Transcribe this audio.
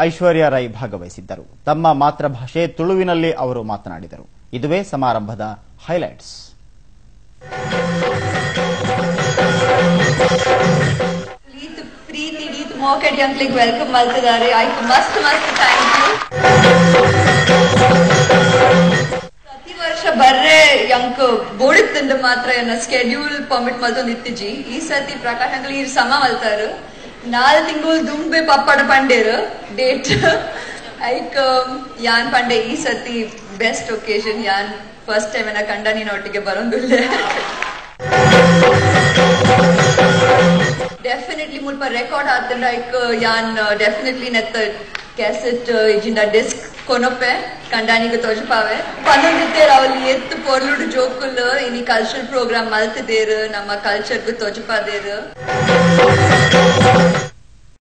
ಐಶ್ವರ್ಯ ರೈ ಭಾಗವಹಿಸಿದ್ದರು. ತಮ್ಮ ಮಾತೃಭಾಷೆ ತುಳುವಿನಲ್ಲಿ ಅವರು ಮಾತನಾಡಿದರು. ಇದುವೇ ಸಮಾರಂಭದ ಹೈಲೈಟ್ಸ್. ಮೋಕೆಡ್ ಯಂಕ್ಲಿಗ್ ವೆಲ್ಕಮ್ ಮಾಡ್ತಿದ್ದಾರೆ. ಆಯ್ತು, ಮಸ್ತ್ ಥ್ಯಾಂಕ್ ಯು. ಪ್ರತಿ ವರ್ಷ ಬರ್ರೆ ಯಂಕ್ ಬೋಡಿತ್ತಂದ ಮಾತ್ರ ಸ್ಕೆಡ್ಯೂಲ್ ಪರ್ಮಿಟ್ ಮಲ್ತೊಂದು ಇತ್ತಿಜಿ. ಈ ಸತಿ ಪ್ರಕಾಶ್ ಅಂಕಲ್ ಈ ಸಮ ಮಲ್ತಾರು. 4 ತಿಂಗಳು ದುಂಬೆ ಪಪ್ಪಡ ಪಂಡೇರು ಡೇಟ್ ಐಕ್ ಯಾನ್ ಪಂಡೆ. ಈ ಸತಿ ಬೆಸ್ಟ್ ಒಕೇಶನ್. ಯಾನ್ ಫಸ್ಟ್ ಟೈಮ್ ಕಂಡ ನೀನೊಟ್ಟಿಗೆ ಬರೋದಿಲ್ಲ. ಡೆಫಿನೆಟ್ಲಿ ಮುಲ್ಪ ರೆಕಾರ್ಡ್ ಆತಂಡ ಐಕ್ ಯಾನ್ ಡೆಫಿನೆಟ್ಲಿ ನೆತ್ತ ಕ್ಯಾಸೆಟ್ ಇಜಿಂದ ಡಿಸ್ಕ್ ಕೊನೊಪ್ಪೆ ಕಂಡಾನಿಗೆ ತೋಜಪಾವೆ ಪನ್ನೊಂದಿತ್ತೇರು ಅವಲ್ಲಿ ಎತ್ತು ಪೊರ್ಲುಡು ಜೋಕುಲು ಇನಿ ಕಲ್ಚರಲ್ ಪ್ರೋಗ್ರಾಮ್ ಮಲ್ತಿದೇರು ನಮ್ಮ ಕಲ್ಚರ್ಗೂ ತೋಜಪಾದೇರು.